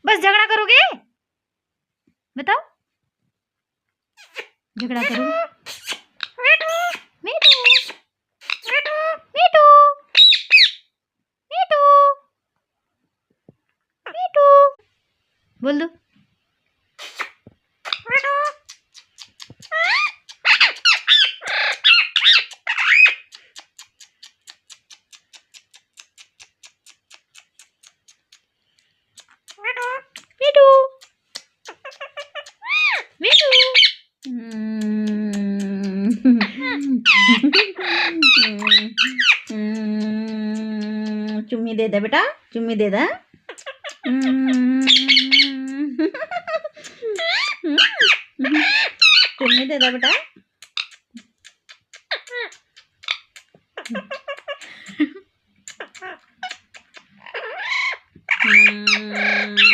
बस झगड़ा करोगे? बताओ, झगड़ा करोगे? मीठू मीठू मीठू मीठू मीठू बोल दो। मीठू मीठू चुम्मी दे दे बेटा, चुम्मी दे दे। चुम्मी दे दे बेटा।